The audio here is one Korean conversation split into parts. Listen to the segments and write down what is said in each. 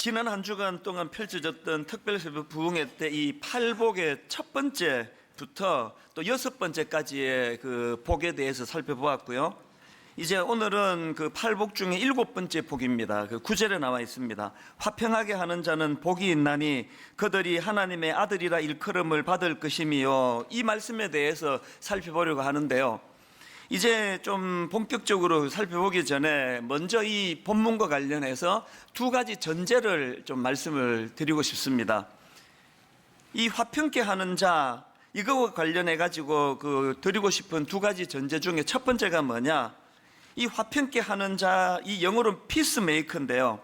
지난 한 주간 동안 펼쳐졌던 특별세배 부흥회 때 이 팔복의 첫 번째부터 또 여섯 번째까지의 그 복에 대해서 살펴보았고요. 이제 오늘은 그 팔복 중에 일곱 번째 복입니다. 그 9절에 나와 있습니다. 화평하게 하는 자는 복이 있나니 그들이 하나님의 아들이라 일컬음을 받을 것이미요. 이 말씀에 대해서 살펴보려고 하는데요. 이제 좀 본격적으로 살펴보기 전에 먼저 이 본문과 관련해서 두 가지 전제를 좀 말씀을 드리고 싶습니다. 이 화평케 하는 자, 이거와 관련해 가지고 그 드리고 싶은 두 가지 전제 중에 첫 번째가 뭐냐? 이 화평케 하는 자, 이 영어로 피스메이커인데요.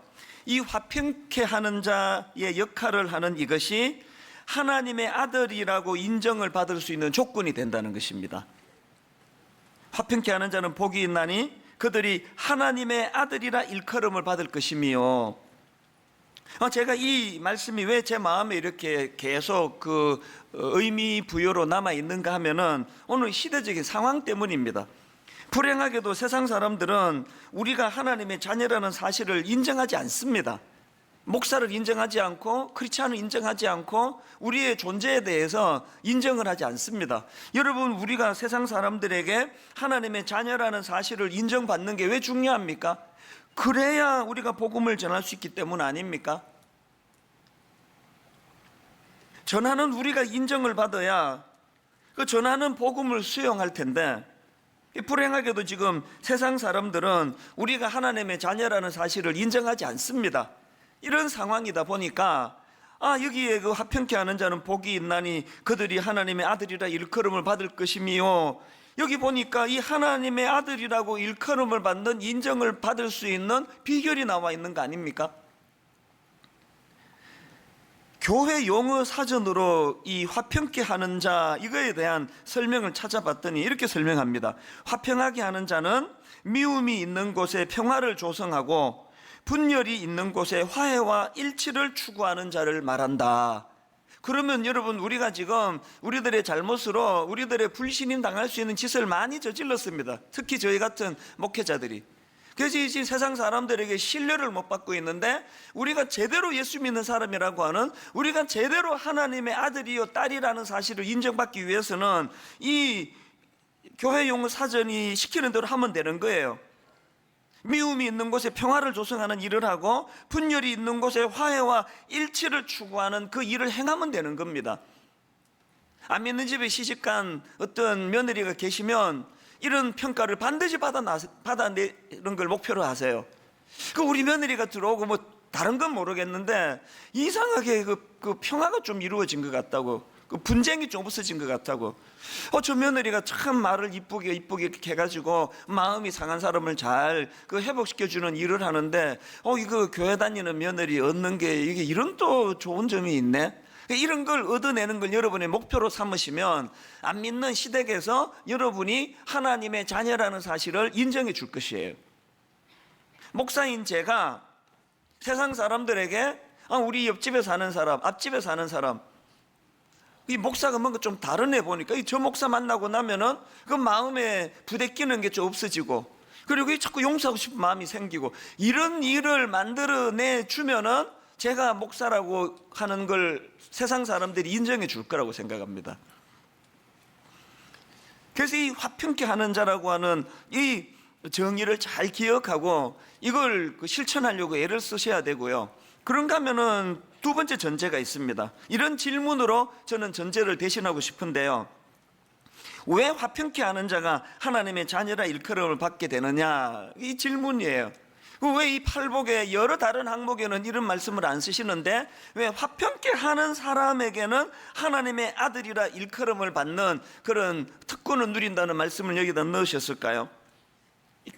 이 화평케 하는 자의 역할을 하는 이것이 하나님의 아들이라고 인정을 받을 수 있는 조건이 된다는 것입니다. 화평케 하는 자는 복이 있나니 그들이 하나님의 아들이라 일컬음을 받을 것이미요. 제가 이 말씀이 왜 제 마음에 이렇게 계속 그 의미 부여로 남아 있는가 하면은 오늘 시대적인 상황 때문입니다. 불행하게도 세상 사람들은 우리가 하나님의 자녀라는 사실을 인정하지 않습니다. 목사를 인정하지 않고 크리스찬을 인정하지 않고 우리의 존재에 대해서 인정을 하지 않습니다. 여러분, 우리가 세상 사람들에게 하나님의 자녀라는 사실을 인정받는 게 왜 중요합니까? 그래야 우리가 복음을 전할 수 있기 때문 아닙니까? 전하는 우리가 인정을 받아야 그 전하는 복음을 수용할 텐데, 불행하게도 지금 세상 사람들은 우리가 하나님의 자녀라는 사실을 인정하지 않습니다. 이런 상황이다 보니까 여기에 그 화평케 하는 자는 복이 있나니 그들이 하나님의 아들이라 일컬음을 받을 것이미요. 여기 보니까 이 하나님의 아들이라고 일컬음을 받는, 인정을 받을 수 있는 비결이 나와 있는 거 아닙니까? 교회 용어 사전으로 이 화평케 하는 자, 이거에 대한 설명을 찾아봤더니 이렇게 설명합니다. 화평하게 하는 자는 미움이 있는 곳에 평화를 조성하고 분열이 있는 곳에 화해와 일치를 추구하는 자를 말한다. 그러면 여러분, 우리가 지금 우리들의 잘못으로 우리들의 불신임 당할 수 있는 짓을 많이 저질렀습니다. 특히 저희 같은 목회자들이. 그래서 이제 세상 사람들에게 신뢰를 못 받고 있는데, 우리가 제대로 예수 믿는 사람이라고 하는, 우리가 제대로 하나님의 아들이요 딸이라는 사실을 인정받기 위해서는 이 교회 용어 사전이 시키는 대로 하면 되는 거예요. 미움이 있는 곳에 평화를 조성하는 일을 하고 분열이 있는 곳에 화해와 일치를 추구하는 그 일을 행하면 되는 겁니다. 안 믿는 집에 시집간 어떤 며느리가 계시면 이런 평가를 반드시 받아내는 걸 목표로 하세요. 그 우리 며느리가 들어오고 뭐 다른 건 모르겠는데 이상하게 그 평화가 좀 이루어진 것 같다고, 그 분쟁이 좀 없어진 것 같다고. 저 며느리가 참 말을 이쁘게 이렇게 해가지고 마음이 상한 사람을 잘 회복시켜주는 일을 하는데, 이거 교회 다니는 며느리 얻는 게 이게 이런 또 좋은 점이 있네. 이런 걸 얻어내는 걸 여러분의 목표로 삼으시면 안 믿는 시댁에서 여러분이 하나님의 자녀라는 사실을 인정해 줄 것이에요. 목사인 제가 세상 사람들에게 우리 옆집에 사는 사람, 앞집에 사는 사람, 이 목사가 뭔가 좀 다른 애 보니까 저 목사 만나고 나면은 그 마음에 부대끼는 게 좀 없어지고, 그리고 자꾸 용서하고 싶은 마음이 생기고, 이런 일을 만들어내 주면은 제가 목사라고 하는 걸 세상 사람들이 인정해 줄 거라고 생각합니다. 그래서 이 화평케 하는 자라고 하는 이 정의를 잘 기억하고 이걸 실천하려고 애를 쓰셔야 되고요. 그런가 하면은 두 번째 전제가 있습니다. 이런 질문으로 저는 전제를 대신하고 싶은데요. 왜 화평케 하는 자가 하나님의 자녀라 일컬음을 받게 되느냐, 이 질문이에요. 왜 이 팔복의 여러 다른 항목에는 이런 말씀을 안 쓰시는데 왜 화평케 하는 사람에게는 하나님의 아들이라 일컬음을 받는 그런 특권을 누린다는 말씀을 여기다 넣으셨을까요?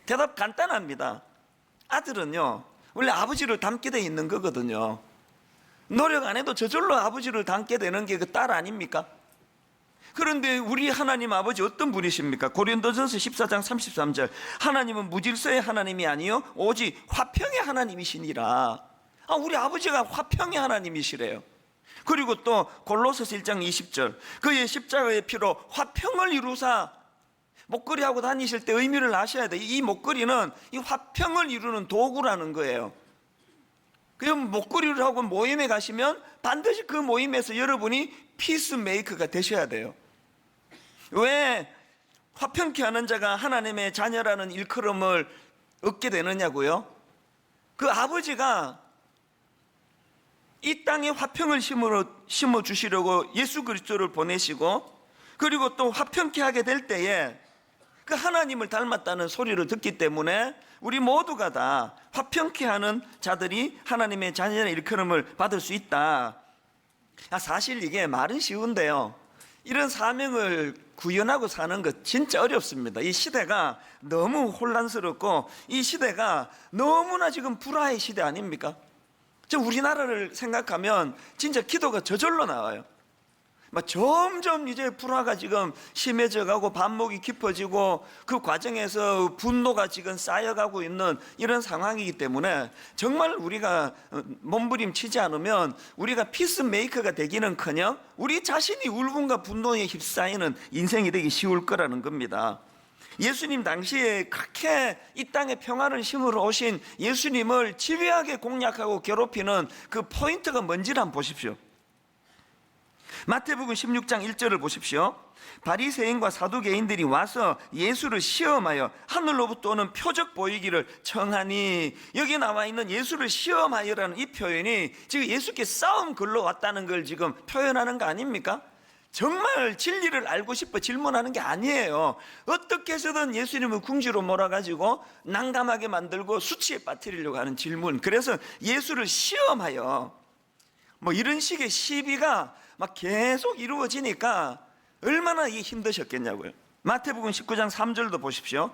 대답 간단합니다. 아들은요, 원래 아버지를 닮게 돼 있는 거거든요. 노력 안 해도 저절로 아버지를 닮게 되는 게 그 딸 아닙니까? 그런데 우리 하나님 아버지 어떤 분이십니까? 고린도전서 14장 33절, 하나님은 무질서의 하나님이 아니요 오직 화평의 하나님이시니라. 우리 아버지가 화평의 하나님이시래요. 그리고 또 골로새서 1장 20절, 그의 십자가의 피로 화평을 이루사. 목걸이 하고 다니실 때 의미를 아셔야 돼요. 이 목걸이는 이 화평을 이루는 도구라는 거예요. 그럼 목걸이를 하고 모임에 가시면 반드시 그 모임에서 여러분이 피스메이커가 되셔야 돼요. 왜 화평케 하는 자가 하나님의 자녀라는 일컬음을 얻게 되느냐고요? 그 아버지가 이 땅에 화평을 심어 주시려고 예수 그리스도를 보내시고, 그리고 또 화평케 하게 될 때에 그 하나님을 닮았다는 소리를 듣기 때문에 우리 모두가 다 화평케 하는 자들이 하나님의 자녀의 일컬음을 받을 수 있다. 사실 이게 말은 쉬운데요, 이런 사명을 구현하고 사는 것 진짜 어렵습니다. 이 시대가 너무 혼란스럽고 이 시대가 너무나 지금 불화의 시대 아닙니까? 우리나라를 생각하면 진짜 기도가 저절로 나와요. 점점 이제 불화가 지금 심해져 가고 반목이 깊어지고 그 과정에서 분노가 지금 쌓여가고 있는 이런 상황이기 때문에 정말 우리가 몸부림치지 않으면 우리가 피스메이커가 되기는커녕 우리 자신이 울분과 분노에 휩싸이는 인생이 되기 쉬울 거라는 겁니다. 예수님 당시에 그렇게 이 땅에 평화를 심으러 오신 예수님을 집요하게 공략하고 괴롭히는 그 포인트가 뭔지를 한번 보십시오. 마태복음 16장 1절을 보십시오. 바리새인과 사두개인들이 와서 예수를 시험하여 하늘로부터 오는 표적 보이기를 청하니, 여기 나와 있는 예수를 시험하여라는 이 표현이 지금 예수께 싸움 걸러 왔다는 걸 지금 표현하는 거 아닙니까? 정말 진리를 알고 싶어 질문하는 게 아니에요. 어떻게 해서든 예수님을 궁지로 몰아가지고 난감하게 만들고 수치에 빠뜨리려고 하는 질문. 그래서 예수를 시험하여, 이런 식의 시비가 막 계속 이루어지니까 얼마나 이게 힘드셨겠냐고요. 마태복음 19장 3절도 보십시오.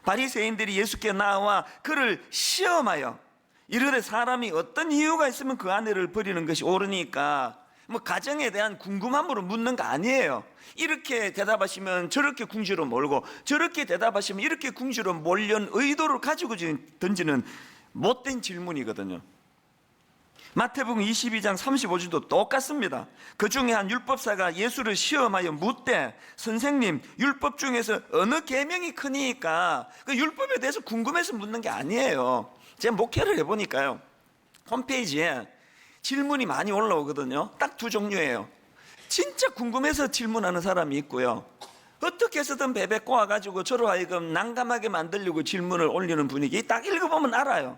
바리새인들이 예수께 나와 그를 시험하여 이르되 사람이 어떤 이유가 있으면 그 아내를 버리는 것이 옳으니까, 가정에 대한 궁금함으로 묻는 거 아니에요. 이렇게 대답하시면 저렇게 궁지로 몰고, 저렇게 대답하시면 이렇게 궁지로 몰려는 의도를 가지고 지금 던지는 못된 질문이거든요. 마태복음 22장 35절도 똑같습니다. 그 중에 한 율법사가 예수를 시험하여 묻되, 선생님 율법 중에서 어느 계명이 크니까, 그 율법에 대해서 궁금해서 묻는 게 아니에요. 제가 목회를 해보니까요, 홈페이지에 질문이 많이 올라오거든요. 딱 두 종류예요. 진짜 궁금해서 질문하는 사람이 있고요, 어떻게 해서든 베베 꼬아가지고 저로 하여금 난감하게 만들려고 질문을 올리는 분위기. 딱 읽어보면 알아요.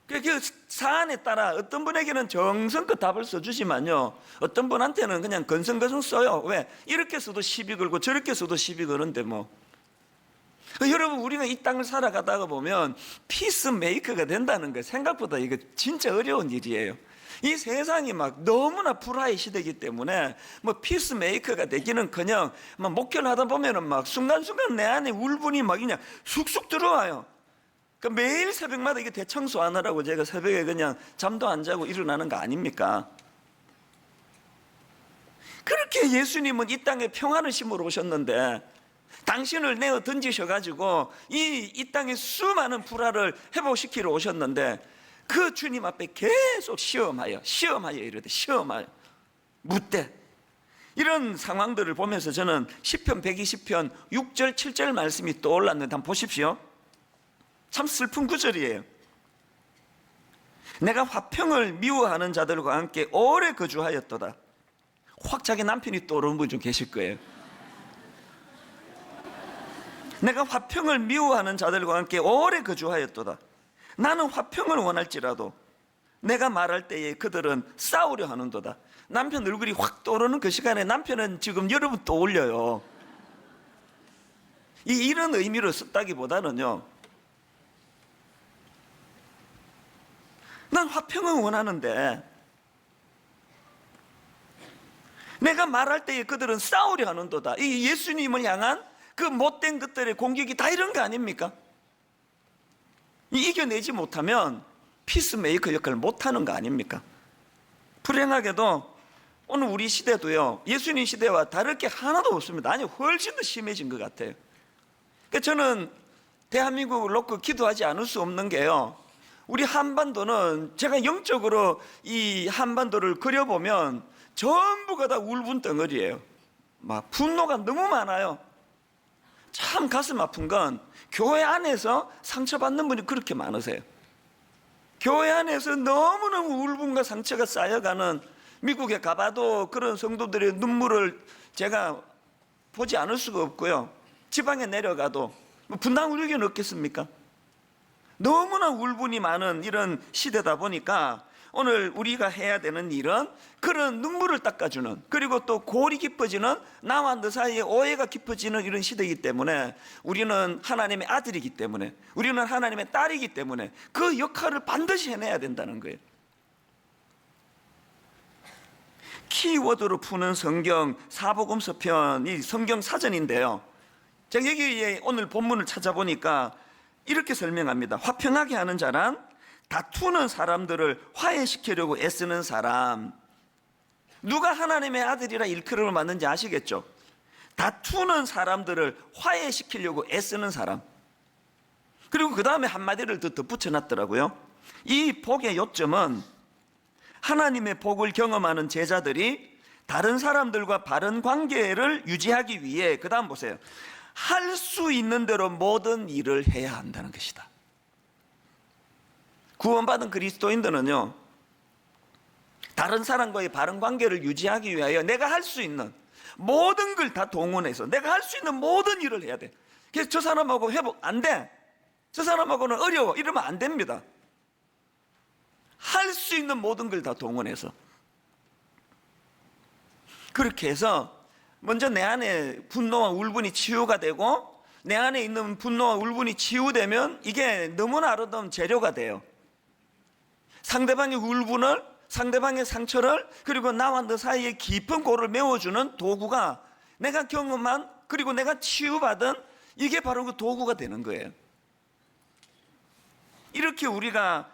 그 사안에 따라 어떤 분에게는 정성껏 답을 써주지만요, 어떤 분한테는 그냥 건성건성 써요. 왜? 이렇게 써도 시비 걸고 저렇게 써도 시비 거는데 여러분, 우리가 이 땅을 살아가다가 보면 피스메이커가 된다는 거 생각보다 이거 진짜 어려운 일이에요. 이 세상이 너무나 불화의 시대이기 때문에 피스메이커가 되기는커녕 목회를 하다 보면은 순간순간 내 안에 울분이 그냥 쑥쑥 들어와요. 매일 새벽마다 이게 대청소 안 하라고 제가 새벽에 그냥 잠도 안 자고 일어나는 거 아닙니까? 그렇게 예수님은 이 땅에 평안을 심으러 오셨는데 당신을 내어 던지셔가지고 이 땅에 수많은 불화를 회복시키러 오셨는데, 그 주님 앞에 계속 시험하여 이러되 시험하여 묻되, 이런 상황들을 보면서 저는 시편 120편 6절 7절 말씀이 떠올랐는데 한번 보십시오. 참 슬픈 구절이에요. 내가 화평을 미워하는 자들과 함께 오래 거주하였도다. 확 자기 남편이 떠오르는 분 좀 계실 거예요. 내가 화평을 미워하는 자들과 함께 오래 거주하였도다. 나는 화평을 원할지라도 내가 말할 때에 그들은 싸우려 하는도다. 남편 얼굴이 확 떠오르는 그 시간에 남편은 지금 여러분 떠올려요. 이런 의미로 썼다기보다는요, 난 화평을 원하는데 내가 말할 때에 그들은 싸우려 하는도다. 이 예수님을 향한 그 못된 것들의 공격이 다 이런 거 아닙니까? 이겨내지 못하면 피스메이커 역할을 못하는 거 아닙니까? 불행하게도 오늘 우리 시대도요, 예수님 시대와 다를 게 하나도 없습니다. 아니, 훨씬 더 심해진 것 같아요. 그러니까 저는 대한민국을 놓고 기도하지 않을 수 없는 게요, 우리 한반도는 제가 영적으로 이 한반도를 그려보면 전부가 다 울분 덩어리예요. 분노가 너무 많아요. 참 가슴 아픈 건 교회 안에서 상처받는 분이 그렇게 많으세요. 교회 안에서 너무너무 울분과 상처가 쌓여가는, 미국에 가봐도 그런 성도들의 눈물을 제가 보지 않을 수가 없고요. 지방에 내려가도 분당 울기는 없겠습니까? 너무나 울분이 많은 이런 시대다 보니까 오늘 우리가 해야 되는 일은 그런 눈물을 닦아주는, 그리고 또 골이 깊어지는, 나와 너 사이에 오해가 깊어지는 이런 시대이기 때문에, 우리는 하나님의 아들이기 때문에, 우리는 하나님의 딸이기 때문에 그 역할을 반드시 해내야 된다는 거예요. 키워드로 푸는 성경 사복음서 편이 성경 사전인데요, 제가 여기에 오늘 본문을 찾아보니까 이렇게 설명합니다. 화평하게 하는 자란 다투는 사람들을 화해시키려고 애쓰는 사람. 누가 하나님의 아들이라 일컬음을 맞는지 아시겠죠? 다투는 사람들을 화해시키려고 애쓰는 사람. 그리고 그 다음에 한마디를 더 덧붙여 놨더라고요. 이 복의 요점은 하나님의 복을 경험하는 제자들이 다른 사람들과 바른 관계를 유지하기 위해, 그 다음 보세요, 할 수 있는 대로 모든 일을 해야 한다는 것이다. 구원받은 그리스도인들은요, 다른 사람과의 바른 관계를 유지하기 위하여 내가 할 수 있는 모든 걸 다 동원해서 내가 할 수 있는 모든 일을 해야 돼. 그래서 저 사람하고 회복 안 돼, 저 사람하고는 어려워, 이러면 안 됩니다. 할 수 있는 모든 걸 다 동원해서, 그렇게 해서 먼저 내 안에 분노와 울분이 치유가 되고, 내 안에 있는 분노와 울분이 치유되면 이게 너무나 아름다운 재료가 돼요. 상대방의 울분을, 상대방의 상처를, 그리고 나와 너 사이의 깊은 골을 메워주는 도구가, 내가 경험한, 그리고 내가 치유받은, 이게 바로 그 도구가 되는 거예요. 이렇게 우리가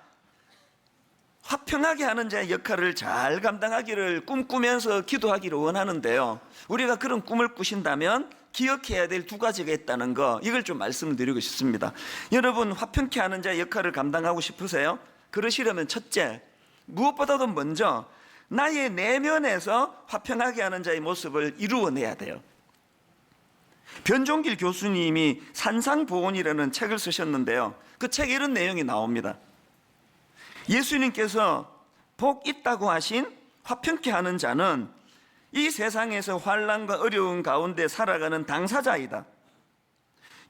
화평하게 하는 자의 역할을 잘 감당하기를 꿈꾸면서 기도하기를 원하는데요, 우리가 그런 꿈을 꾸신다면 기억해야 될 두 가지가 있다는 거, 이걸 좀 말씀을 드리고 싶습니다. 여러분, 화평케 하는 자의 역할을 감당하고 싶으세요? 그러시려면 첫째, 무엇보다도 먼저 나의 내면에서 화평하게 하는 자의 모습을 이루어내야 돼요. 변종길 교수님이 산상보온이라는 책을 쓰셨는데요, 그 책에 이런 내용이 나옵니다. 예수님께서 복 있다고 하신 화평케 하는 자는 이 세상에서 환난과 어려운 가운데 살아가는 당사자이다.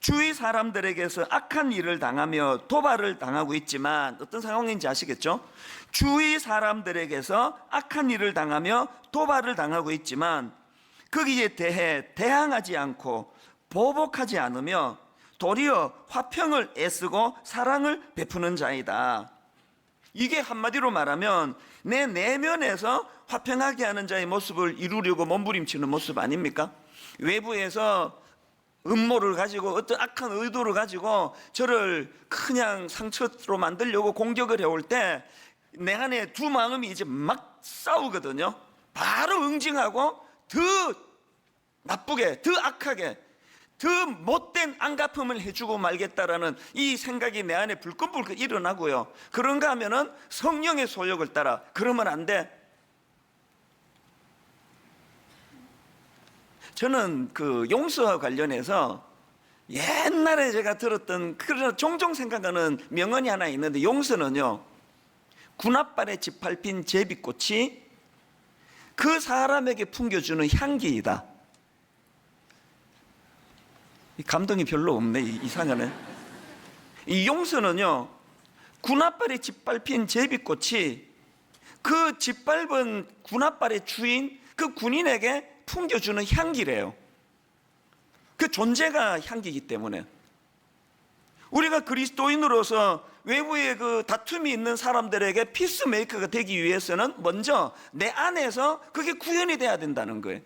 주위 사람들에게서 악한 일을 당하며 도발을 당하고 있지만, 어떤 상황인지 아시겠죠? 주위 사람들에게서 악한 일을 당하며 도발을 당하고 있지만 거기에 대해 대항하지 않고 보복하지 않으며 도리어 화평을 애쓰고 사랑을 베푸는 자이다. 이게 한마디로 말하면 내 내면에서 화평하게 하는 자의 모습을 이루려고 몸부림치는 모습 아닙니까? 외부에서 음모를 가지고, 어떤 악한 의도를 가지고 저를 그냥 상처로 만들려고 공격을 해올 때 내 안에 두 마음이 이제 막 싸우거든요. 바로 응징하고 더 나쁘게, 더 악하게, 더 못된 안갚음을 해주고 말겠다라는 이 생각이 내 안에 불끈불끈 일어나고요. 그런가 하면은 성령의 소욕을 따라, 그러면 안 돼. 저는 그 용서와 관련해서 옛날에 제가 들었던, 그런 종종 생각하는 명언이 하나 있는데, 용서는요, 군홧발에 짓밟힌 제비꽃이 그 사람에게 풍겨주는 향기이다. 감동이 별로 없네, 이상하네. 이 용서는요, 군홧발에 짓밟힌 제비꽃이 그 짓밟은 군홧발의 주인, 그 군인에게 풍겨주는 향기래요. 그 존재가 향기이기 때문에 우리가 그리스도인으로서 외부에 그 다툼이 있는 사람들에게 피스메이커가 되기 위해서는 먼저 내 안에서 그게 구현이 돼야 된다는 거예요.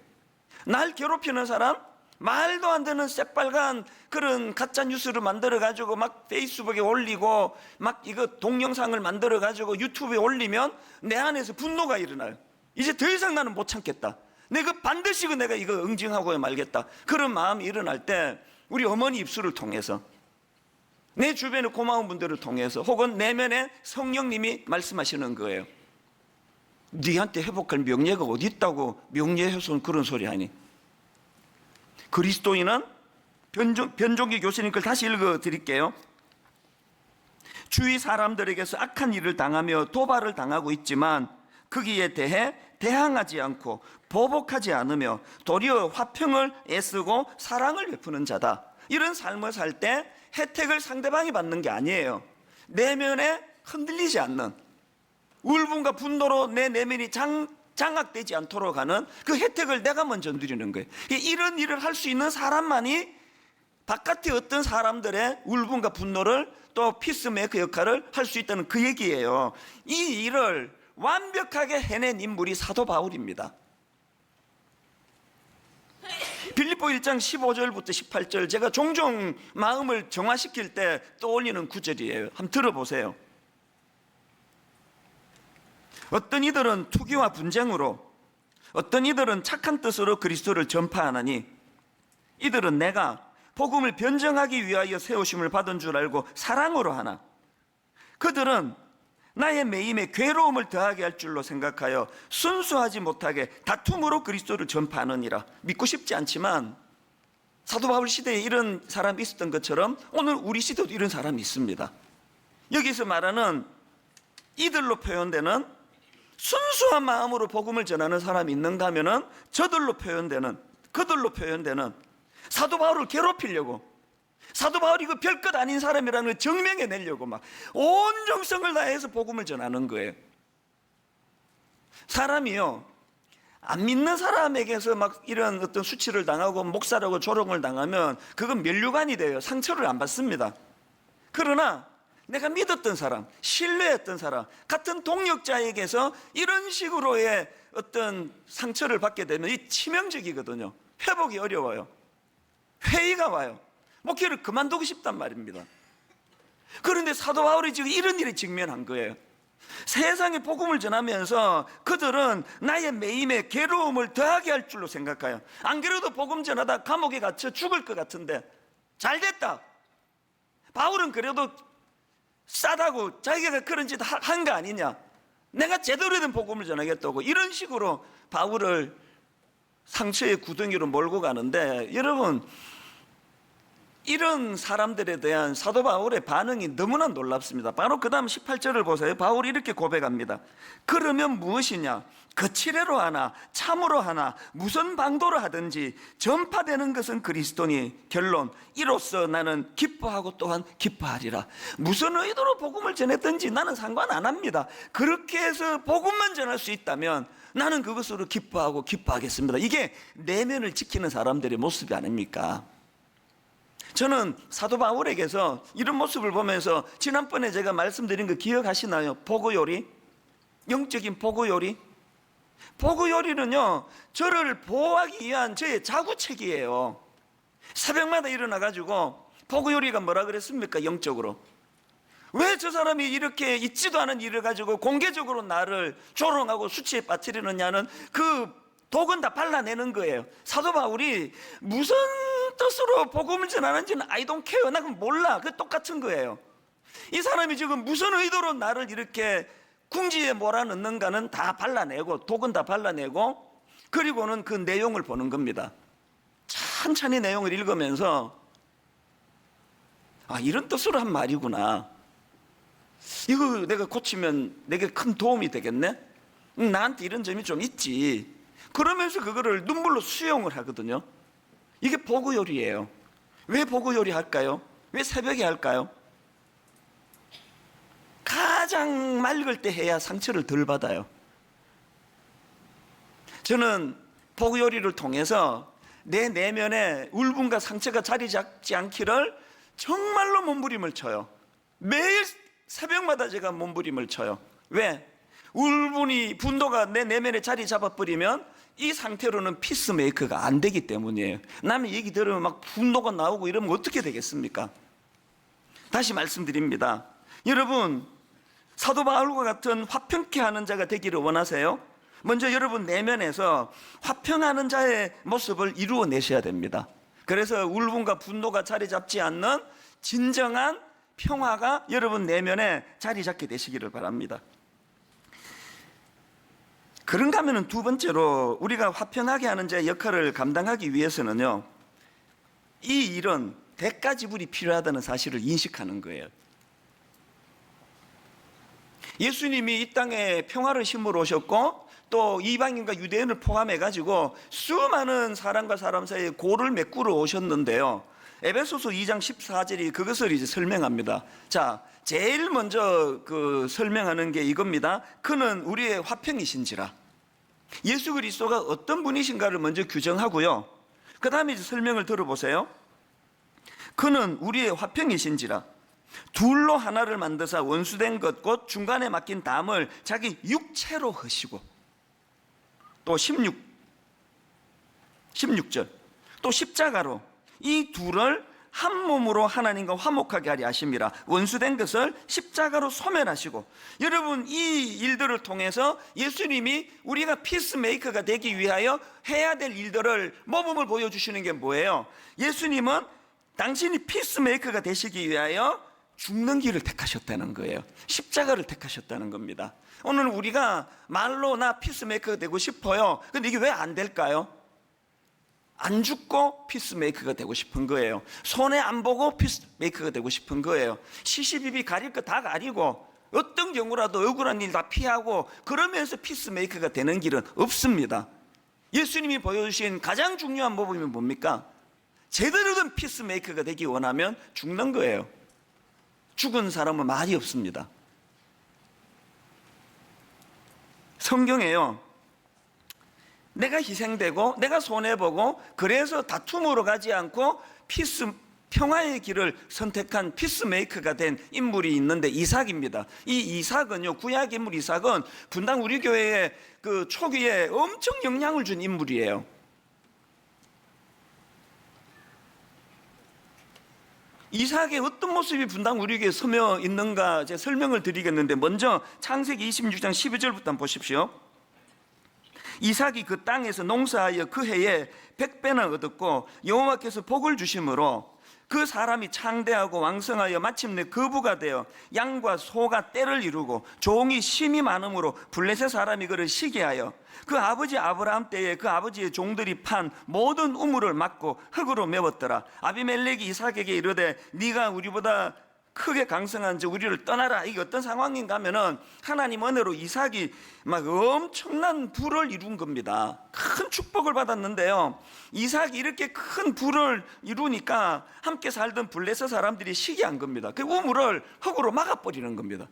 날 괴롭히는 사람, 말도 안 되는 새빨간 그런 가짜 뉴스를 만들어 가지고 막 페이스북에 올리고 막 이거 동영상을 만들어 가지고 유튜브에 올리면 내 안에서 분노가 일어나요. 이제 더 이상 나는 못 참겠다, 내가 반드시 내가 이거 응징하고 말겠다, 그런 마음이 일어날 때 우리 어머니 입술을 통해서, 내 주변의 고마운 분들을 통해서, 혹은 내면에 성령님이 말씀하시는 거예요. 네한테 회복할 명예가 어디 있다고 명예훼손 그런 소리 하니. 그리스도인은 변종기 교수님 걸 다시 읽어 드릴게요. 주위 사람들에게서 악한 일을 당하며 도발을 당하고 있지만 거기에 대해 대항하지 않고 보복하지 않으며 도리어 화평을 애쓰고 사랑을 베푸는 자다. 이런 삶을 살 때 혜택을 상대방이 받는 게 아니에요. 내면에 흔들리지 않는, 울분과 분노로 내 내면이 장악되지 않도록 하는 그 혜택을 내가 먼저 누리는 거예요. 이런 일을 할 수 있는 사람만이 바깥의 어떤 사람들의 울분과 분노를 또 피스메이커 역할을 할 수 있다는 그 얘기예요. 이 일을 완벽하게 해낸 인물이 사도 바울입니다. 빌립보 1장 15절부터 18절, 제가 종종 마음을 정화시킬 때 떠올리는 구절이에요. 한번 들어보세요. 어떤 이들은 투기와 분쟁으로, 어떤 이들은 착한 뜻으로 그리스도를 전파하나니 이들은 내가 복음을 변정하기 위하여 세우심을 받은 줄 알고 사랑으로 하나, 그들은 나의 매임에 괴로움을 더하게 할 줄로 생각하여 순수하지 못하게 다툼으로 그리스도를 전파하느니라. 믿고 싶지 않지만 사도 바울 시대에 이런 사람이 있었던 것처럼 오늘 우리 시대도 이런 사람이 있습니다. 여기서 말하는 이들로 표현되는 순수한 마음으로 복음을 전하는 사람이 있는가 하면은 저들로 표현되는, 그들로 표현되는 사도 바울을 괴롭히려고, 사도 바울이 그 별것 아닌 사람이라는 걸 증명해내려고 막 온 정성을 다해서 복음을 전하는 거예요. 사람이요, 안 믿는 사람에게서 막 이런 어떤 수치를 당하고 목사라고 조롱을 당하면 그건 면류관이 돼요. 상처를 안 받습니다. 그러나 내가 믿었던 사람, 신뢰했던 사람, 같은 동역자에게서 이런 식으로의 어떤 상처를 받게 되면 이 치명적이거든요. 회복이 어려워요. 회의가 와요. 목회를 그만두고 싶단 말입니다. 그런데 사도 바울이 지금 이런 일에 직면한 거예요. 세상에 복음을 전하면서 그들은 나의 매임에 괴로움을 더하게 할 줄로 생각해요. 안 그래도 복음 전하다 감옥에 갇혀 죽을 것 같은데 잘 됐다. 바울은 그래도 싸다고 자기가 그런 짓 한 거 아니냐, 내가 제대로 된 복음을 전하겠다고 이런 식으로 바울을 상처의 구덩이로 몰고 가는데, 여러분 이런 사람들에 대한 사도 바울의 반응이 너무나 놀랍습니다. 바로 그 다음 18절을 보세요. 바울이 이렇게 고백합니다. 그러면 무엇이냐, 거칠애로 하나 참으로 하나 무슨 방도로 하든지 전파되는 것은 그리스도니 결론 이로써 나는 기뻐하고 또한 기뻐하리라. 무슨 의도로 복음을 전했든지 나는 상관 안 합니다. 그렇게 해서 복음만 전할 수 있다면 나는 그것으로 기뻐하고 기뻐하겠습니다. 이게 내면을 지키는 사람들의 모습이 아닙니까? 저는 사도 바울에게서 이런 모습을 보면서 지난번에 제가 말씀드린 거 기억하시나요? 보고요리, 영적인 보고요리. 보고요리는요, 저를 보호하기 위한 저의 자구책이에요. 새벽마다 일어나가지고 보고요리가 뭐라 그랬습니까? 영적으로. 왜 저 사람이 이렇게 있지도 않은 일을 가지고 공개적으로 나를 조롱하고 수치에 빠뜨리느냐는 그 독은 다 발라내는 거예요. 사도 바울이 무슨 뜻으로 복음을 전하는지는 I don't care, 나 그건 몰라. 그 똑같은 거예요. 이 사람이 지금 무슨 의도로 나를 이렇게 궁지에 몰아넣는가는 다 발라내고, 독은 다 발라내고, 그리고는 그 내용을 보는 겁니다. 천천히 내용을 읽으면서 아, 이런 뜻으로 한 말이구나, 이거 내가 고치면 내게 큰 도움이 되겠네, 나한테 이런 점이 좀 있지, 그러면서 그거를 눈물로 수용을 하거든요. 이게 보고요리예요. 왜 보고요리 할까요? 왜 새벽에 할까요? 가장 맑을 때 해야 상처를 덜 받아요. 저는 보고요리를 통해서 내 내면에 울분과 상처가 자리 잡지 않기를 정말로 몸부림을 쳐요. 매일 새벽마다 제가 몸부림을 쳐요. 왜? 울분이, 분노가 내 내면에 자리 잡아버리면 이 상태로는 피스메이커가 안 되기 때문이에요. 남의 얘기 들으면 막 분노가 나오고 이러면 어떻게 되겠습니까? 다시 말씀드립니다. 여러분, 사도 바울과 같은 화평케 하는 자가 되기를 원하세요? 먼저 여러분 내면에서 화평하는 자의 모습을 이루어내셔야 됩니다. 그래서 울분과 분노가 자리 잡지 않는 진정한 평화가 여러분 내면에 자리 잡게 되시기를 바랍니다. 그런가 하면 두 번째로 우리가 화평하게 하는 자의 역할을 감당하기 위해서는요, 이 일은 대가 지불이 필요하다는 사실을 인식하는 거예요. 예수님이 이 땅에 평화를 심으러 오셨고 또 이방인과 유대인을 포함해 가지고 수많은 사람과 사람 사이에 고를 메꾸러 오셨는데요. 에베소서 2장 14절이 그것을 이제 설명합니다. 자, 제일 먼저 그 설명하는 게 이겁니다. 그는 우리의 화평이신지라. 예수 그리스도가 어떤 분이신가를 먼저 규정하고요. 그 다음에 이제 설명을 들어보세요. 그는 우리의 화평이신지라. 둘로 하나를 만드사 원수된 것 곧 중간에 막힌 담을 자기 육체로 하시고, 또 16절 또 십자가로 이 둘을 한 몸으로 하나님과 화목하게 하리 하심이라. 원수된 것을 십자가로 소멸하시고. 여러분, 이 일들을 통해서 예수님이 우리가 피스메이커가 되기 위하여 해야 될 일들을 모범을 보여주시는 게 뭐예요? 예수님은 당신이 피스메이커가 되시기 위하여 죽는 길을 택하셨다는 거예요. 십자가를 택하셨다는 겁니다. 오늘 우리가 말로 나 피스메이커가 되고 싶어요. 근데 이게 왜 안 될까요? 안 죽고 피스메이커가 되고 싶은 거예요. 손해 안 보고 피스메이커가 되고 싶은 거예요. 시시비비 가릴 거 다 가리고 어떤 경우라도 억울한 일 다 피하고 그러면서 피스메이커가 되는 길은 없습니다. 예수님이 보여주신 가장 중요한 모범이 뭡니까? 제대로 된 피스메이커가 되기 원하면 죽는 거예요. 죽은 사람은 말이 없습니다. 성경에요, 내가 희생되고 내가 손해보고 그래서 다툼으로 가지 않고 평화의 길을 선택한 피스메이커가 된 인물이 있는데 이삭입니다. 이 이삭은요, 구약 인물 이삭은 분당 우리 교회의 그 초기에 엄청 영향을 준 인물이에요. 이삭의 어떤 모습이 분당 우리 교회에 서며 있는가 제가 설명을 드리겠는데, 먼저 창세기 26장 12절부터 한번 보십시오. 이삭이 그 땅에서 농사하여 그 해에 100배나 얻었고 여호와께서 복을 주심으로 그 사람이 창대하고 왕성하여 마침내 거부가 되어 양과 소가 떼를 이루고 종이 심이 많음으로 블레셋 사람이 그를 시기하여 그 아버지 아브라함 때에 그 아버지의 종들이 판 모든 우물을 막고 흙으로 메웠더라. 아비멜렉이 이삭에게 이르되 네가 우리보다 크게 강성한 자 우리를 떠나라. 이게 어떤 상황인가 하면은 하나님 은혜로 이삭이 막 엄청난 부를 이룬 겁니다. 큰 축복을 받았는데요, 이삭이 이렇게 큰 부를 이루니까 함께 살던 블레셋 사람들이 시기한 겁니다. 그 우물을 흙으로 막아버리는 겁니다.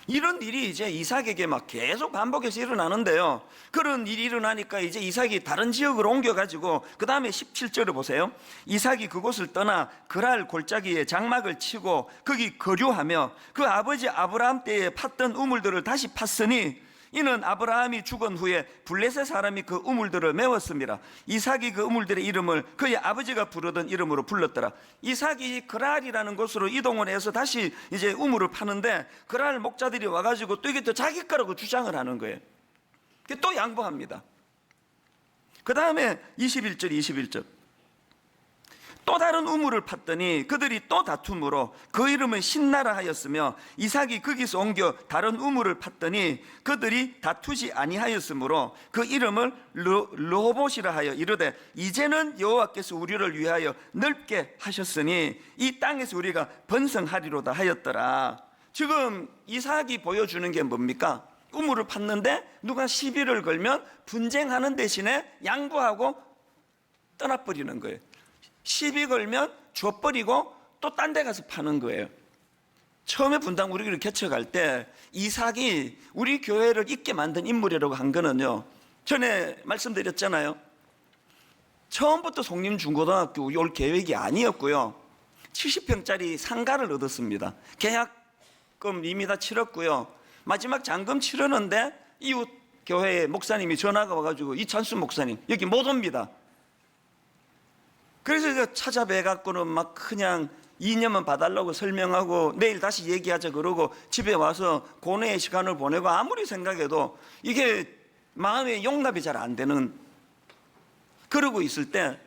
이런 일이 이제 이삭에게 막 계속 반복해서 일어나는데요, 그런 일이 일어나니까 이제 이삭이 다른 지역으로 옮겨가지고 그 다음에 17절을 보세요. 이삭이 그곳을 떠나 그랄 골짜기에 장막을 치고 거기 거류하며 그 아버지 아브라함 때에 팠던 우물들을 다시 팠으니 이는 아브라함이 죽은 후에 블레셋 사람이 그 우물들을 메웠습니다. 이삭이 그 우물들의 이름을 그의 아버지가 부르던 이름으로 불렀더라. 이삭이 그랄이라는 곳으로 이동을 해서 다시 이제 우물을 파는데 그랄 목자들이 와가지고 또 이게 또 자기 거라고 주장을 하는 거예요. 또 양보합니다. 그 다음에 21절 또 다른 우물을 팠더니 그들이 또 다툼으로 그 이름은 신나라 하였으며 이삭이 거기서 옮겨 다른 우물을 팠더니 그들이 다투지 아니하였으므로 그 이름을 르호봇이라 하여 이르되 이제는 여호와께서 우리를 위하여 넓게 하셨으니 이 땅에서 우리가 번성하리로다 하였더라. 지금 이삭이 보여주는 게 뭡니까? 우물을 팠는데 누가 시비를 걸면 분쟁하는 대신에 양보하고 떠나버리는 거예요. 시비 걸면 줘버리고 또 딴 데 가서 파는 거예요. 처음에 분당 우리 교회를 개척할 때 이삭이 우리 교회를 있게 만든 인물이라고 한 거는요, 전에 말씀드렸잖아요. 처음부터 송림중고등학교 올 계획이 아니었고요, 70평짜리 상가를 얻었습니다. 계약금 이미 다 치렀고요, 마지막 잔금 치르는데 이웃 교회에 목사님이 전화가 와가지고 이찬수 목사님 여기 못 옵니다. 그래서 찾아뵈갖고는 막 그냥 2년만 봐달라고 설명하고 내일 다시 얘기하자 그러고 집에 와서 고뇌의 시간을 보내고 아무리 생각해도 이게 마음의 용납이 잘 안 되는, 그러고 있을 때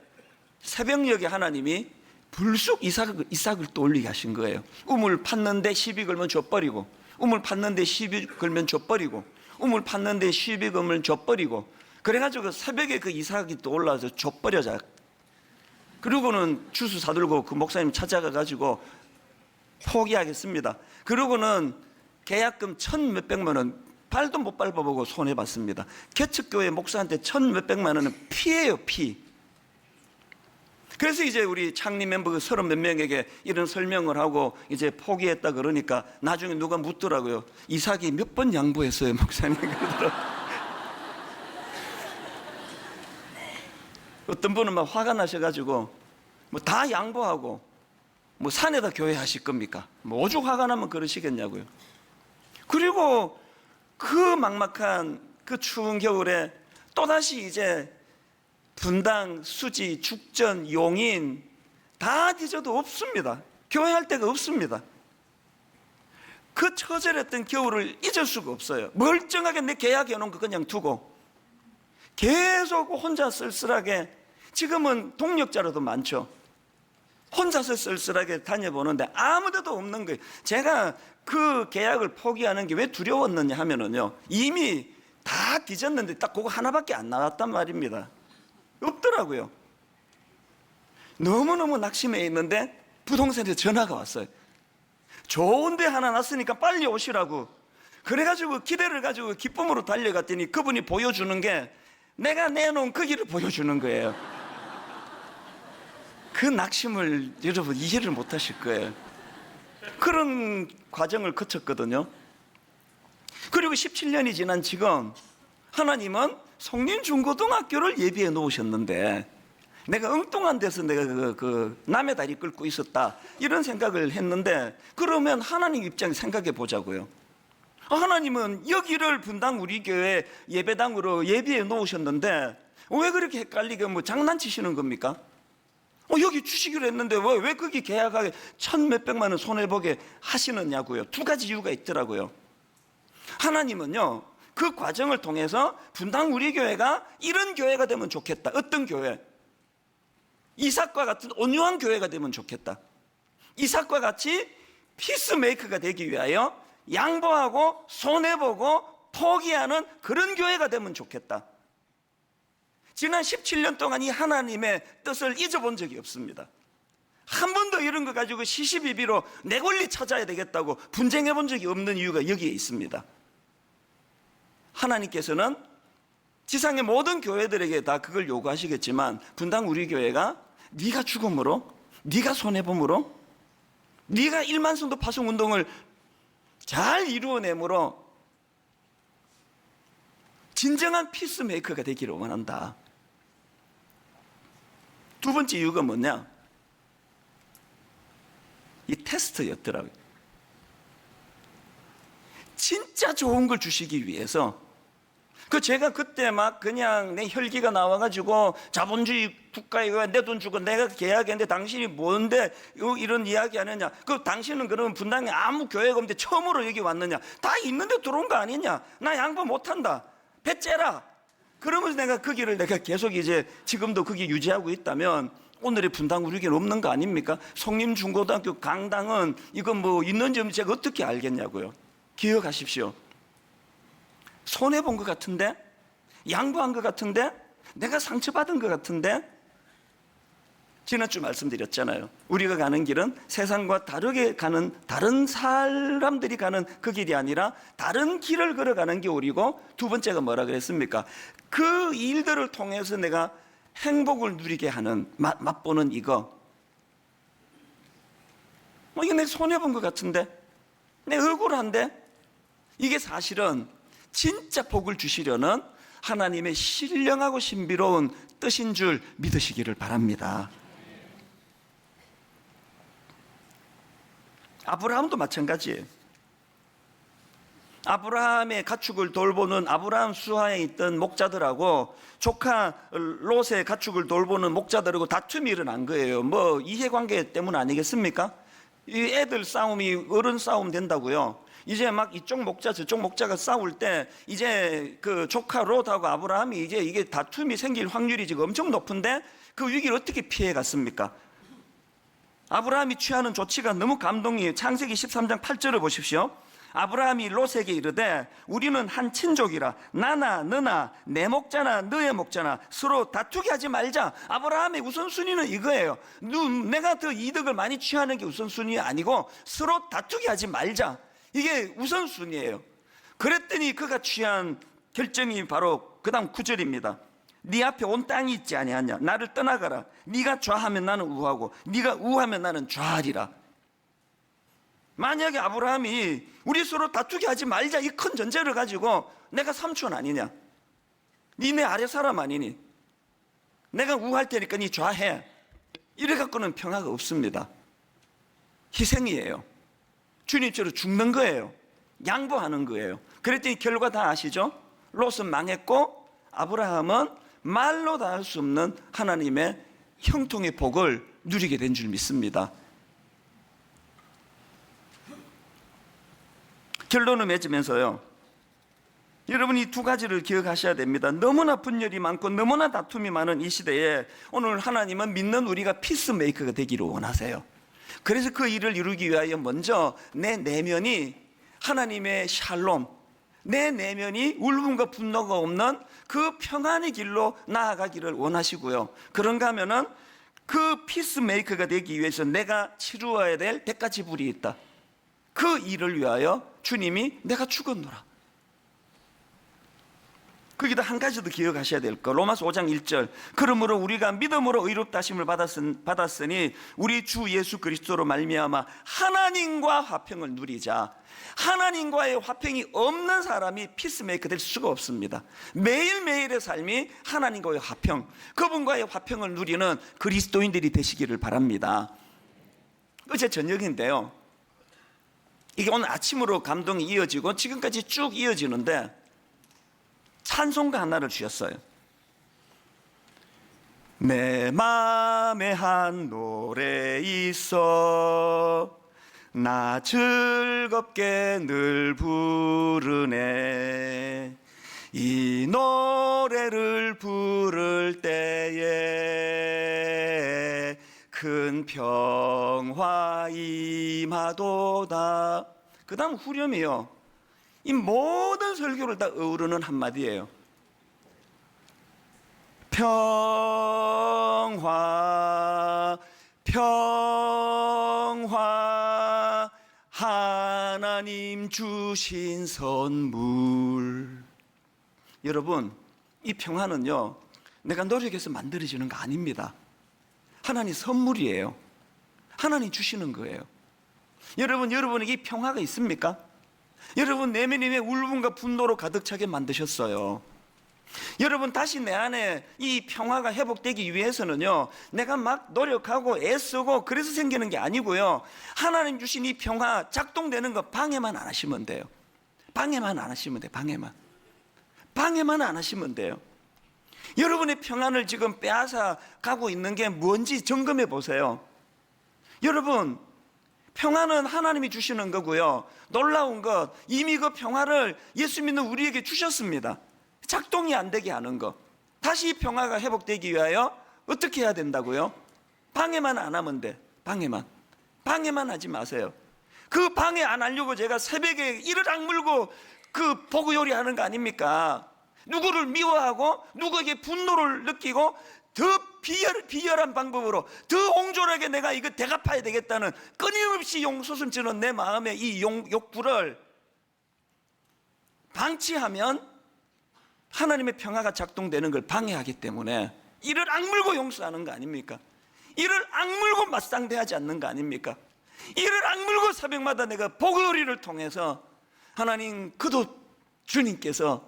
새벽녘에 하나님이 불쑥 이삭을 떠올리게 하신 거예요. 우물 팠는데 시비 걸면 줘버리고, 우물 팠는데 시비 걸면 줘버리고, 우물 팠는데 시비 걸면 줘버리고, 그래가지고 새벽에 그 이삭이 떠올라서 줘버려자. 그리고는 주스 사들고 그 목사님 찾아가가지고 포기하겠습니다. 그러고는 계약금 1,000몇백만 원 발도 못 밟아보고 손해봤습니다. 개척교회 목사한테 1,000몇백만 원은 피예요, 피. 그래서 이제 우리 창립 멤버 30몇 명에게 이런 설명을 하고 이제 포기했다 그러니까 나중에 누가 묻더라고요. 이삭이 몇 번 양보했어요, 목사님. 그러더라고요. 어떤 분은 막 화가 나셔가지고 뭐 다 양보하고 뭐 산에다 교회 하실 겁니까? 뭐 오죽 화가 나면 그러시겠냐고요. 그리고 그 막막한 그 추운 겨울에 또다시 이제 분당, 수지, 죽전, 용인 다 뒤져도 없습니다. 교회 할 데가 없습니다. 그 처절했던 겨울을 잊을 수가 없어요. 멀쩡하게 내 계약해 놓은 거 그냥 두고 계속 혼자 쓸쓸하게, 지금은 동력자로도 많죠. 혼자서 쓸쓸하게 다녀보는데 아무 데도 없는 거예요. 제가 그 계약을 포기하는 게 왜 두려웠느냐 하면은요, 이미 다 뒤졌는데 딱 그거 하나밖에 안 나왔단 말입니다. 없더라고요. 너무너무 낙심해 있는데 부동산에서 전화가 왔어요. 좋은 데 하나 났으니까 빨리 오시라고. 그래가지고 기대를 가지고 기쁨으로 달려갔더니 그분이 보여주는 게 내가 내놓은 그 길을 보여주는 거예요. 그 낙심을 여러분 이해를 못 하실 거예요. 그런 과정을 거쳤거든요. 그리고 17년이 지난 지금 하나님은 성린중고등학교를 예비해 놓으셨는데 내가 엉뚱한 데서 내가 그 남의 다리 끌고 있었다 이런 생각을 했는데, 그러면 하나님 입장 생각해 보자고요. 하나님은 여기를 분당 우리 교회 예배당으로 예비해 놓으셨는데 왜 그렇게 헷갈리게 뭐 장난치시는 겁니까? 여기 주시기로 했는데 왜 거기 계약하게 1,000몇백만 원 손해보게 하시느냐고요. 두 가지 이유가 있더라고요. 하나님은요, 그 과정을 통해서 분당 우리 교회가 이런 교회가 되면 좋겠다. 어떤 교회? 이삭과 같은 온유한 교회가 되면 좋겠다. 이삭과 같이 피스메이커가 되기 위하여 양보하고 손해보고 포기하는 그런 교회가 되면 좋겠다. 지난 17년 동안 이 하나님의 뜻을 잊어본 적이 없습니다. 한 번도 이런 거 가지고 시시비비로 내 권리 찾아야 되겠다고 분쟁해 본 적이 없는 이유가 여기에 있습니다. 하나님께서는 지상의 모든 교회들에게 다 그걸 요구하시겠지만 분당 우리 교회가 네가 죽음으로, 네가 손해봄으로, 네가 1만 성도 파송 운동을 잘 이루어내므로 진정한 피스메이커가 되기를 원한다. 두 번째 이유가 뭐냐? 이 테스트였더라고요. 진짜 좋은 걸 주시기 위해서. 제가 그때 막 그냥 내 혈기가 나와가지고 자본주의 국가에 내 돈 주고 내가 계약했는데 당신이 뭔데 이런 이야기 하느냐? 당신은 그러면 분당에 아무 교회가 없는데 처음으로 여기 왔느냐? 다 있는데 들어온 거 아니냐? 나 양보 못한다. 배 째라. 그러면서 내가 그 길을 내가 계속 이제 지금도 그게 유지하고 있다면 오늘의 분당 우리 교회는 없는 거 아닙니까? 성림중고등학교 강당은 이건 뭐 있는지 없는지 제가 어떻게 알겠냐고요. 기억하십시오. 손해본 것 같은데, 양보한 것 같은데, 내가 상처받은 것 같은데. 지난주 말씀드렸잖아요. 우리가 가는 길은 세상과 다르게 가는, 다른 사람들이 가는 그 길이 아니라 다른 길을 걸어가는 게 우리고, 두 번째가 뭐라 그랬습니까? 그 일들을 통해서 내가 행복을 누리게 하는, 맛보는 이거. 이게 내 손해본 것 같은데, 내 억울한데. 이게 사실은 진짜 복을 주시려는 하나님의 신령하고 신비로운 뜻인 줄 믿으시기를 바랍니다. 아브라함도 마찬가지예요. 아브라함의 가축을 돌보는 아브라함 수하에 있던 목자들하고 조카 롯의 가축을 돌보는 목자들하고 다툼이 일어난 거예요. 뭐 이해관계 때문 아니겠습니까? 이 애들 싸움이 어른 싸움 된다고요. 이제 막 이쪽 목자 저쪽 목자가 싸울 때 이제 그 조카 롯하고 아브라함이 이제 이게 다툼이 생길 확률이 지금 엄청 높은데 그 위기를 어떻게 피해 갔습니까? 아브라함이 취하는 조치가 너무 감동이에요. 창세기 13장 8절을 보십시오. 아브라함이 롯에게 이르되 우리는 한 친족이라 나나 너나 내 목자나 너의 목자나 서로 다투게 하지 말자. 아브라함의 우선순위는 이거예요. 내가 더 이득을 많이 취하는 게 우선순위 아니고 서로 다투게 하지 말자. 이게 우선순위예요. 그랬더니 그가 취한 결정이 바로 그 다음 9절입니다. 네 앞에 온 땅이 있지 아니하냐. 나를 떠나가라. 네가 좌하면 나는 우하고 네가 우하면 나는 좌하리라. 만약에 아브라함이 우리 서로 다투게 하지 말자 이 큰 전제를 가지고 내가 삼촌 아니냐, 니네 아래 사람 아니니, 내가 우할 테니까 니 좌해, 이래 갖고는 평화가 없습니다. 희생이에요. 주님처럼 죽는 거예요. 양보하는 거예요. 그랬더니 결과 다 아시죠? 롯은 망했고 아브라함은 말로 다 할 수 없는 하나님의 형통의 복을 누리게 된 줄 믿습니다. 결론을 맺으면서요, 여러분이 두 가지를 기억하셔야 됩니다. 너무나 분열이 많고 너무나 다툼이 많은 이 시대에 오늘 하나님은 믿는 우리가 피스메이커가 되기를 원하세요. 그래서 그 일을 이루기 위하여 먼저 내 내면이 하나님의 샬롬, 내 내면이 울분과 분노가 없는 그 평안의 길로 나아가기를 원하시고요. 그런가 하면은 그 피스메이커가 되기 위해서 내가 치루어야 될 대가 지불이 있다. 그 일을 위하여 주님이 내가 죽었노라. 거기다 한 가지 더 기억하셔야 될 거, 로마서 5장 1절. 그러므로 우리가 믿음으로 의롭다 하심을 받았으니 우리 주 예수 그리스도로 말미암아 하나님과 화평을 누리자. 하나님과의 화평이 없는 사람이 피스메이커 될 수가 없습니다. 매일매일의 삶이 하나님과의 화평, 그분과의 화평을 누리는 그리스도인들이 되시기를 바랍니다. 어제 저녁인데요, 이게 오늘 아침으로 감동이 이어지고 지금까지 쭉 이어지는데 찬송가 하나를 주셨어요. 내 맘에 한 노래 있어 나 즐겁게 늘 부르네. 이 노래를 부를 때에 큰 평화 임하도다. 그 다음 후렴이요, 이 모든 설교를 다 어우르는 한마디예요. 평화, 평화, 하나님 주신 선물. 여러분, 이 평화는요, 내가 노력해서 만들어지는 거 아닙니다. 하나님 선물이에요. 하나님 주시는 거예요. 여러분에게 이 평화가 있습니까? 여러분 내면이 왜 울분과 분노로 가득 차게 만드셨어요? 여러분, 다시 내 안에 이 평화가 회복되기 위해서는요, 내가 막 노력하고 애쓰고 그래서 생기는 게 아니고요, 하나님 주신 이 평화 작동되는 거 방해만 안 하시면 돼요. 방해만 안 하시면 돼요. 방해만 안 하시면 돼요. 여러분의 평안을 지금 빼앗아 가고 있는 게 뭔지 점검해 보세요. 여러분, 평화는 하나님이 주시는 거고요, 놀라운 것, 이미 그 평화를 예수 믿는 우리에게 주셨습니다. 작동이 안 되게 하는 것. 다시 평화가 회복되기 위하여 어떻게 해야 된다고요? 방해만 안 하면 돼. 방해만 하지 마세요. 그 방해 안 하려고 제가 새벽에 이를 악물고 그 보고 요리하는 거 아닙니까? 누구를 미워하고 누구에게 분노를 느끼고 더 비열한 방법으로 더 옹졸하게 내가 이거 대갚아야 되겠다는 끊임없이 용솟음치는 내 마음의 이 욕구를 방치하면 하나님의 평화가 작동되는 걸 방해하기 때문에 이를 악물고 용서하는 거 아닙니까? 이를 악물고 맞상대하지 않는 거 아닙니까? 이를 악물고 새벽마다 내가 보고요리를 통해서 하나님, 그도 주님께서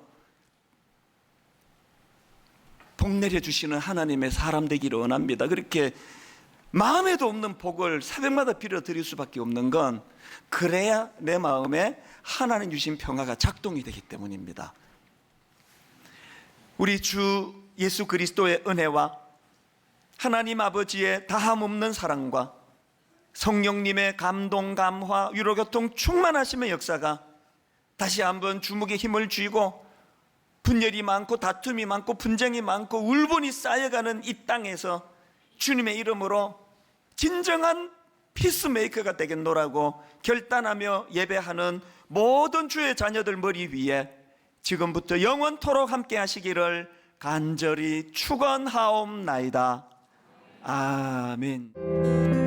복 내려주시는 하나님의 사람 되기를 원합니다. 그렇게 마음에도 없는 복을 새벽마다 빌어드릴 수밖에 없는 건 그래야 내 마음에 하나님 주신 평화가 작동이 되기 때문입니다. 우리 주 예수 그리스도의 은혜와 하나님 아버지의 다함없는 사랑과 성령님의 감동, 감화, 위로교통 충만하심의 역사가 다시 한번 주목에 힘을 쥐고 분열이 많고 다툼이 많고 분쟁이 많고 울분이 쌓여가는 이 땅에서 주님의 이름으로 진정한 피스메이커가 되겠노라고 결단하며 예배하는 모든 주의 자녀들 머리 위에 지금부터 영원토록 함께 하시기를 간절히 축원하옵나이다. 아멘.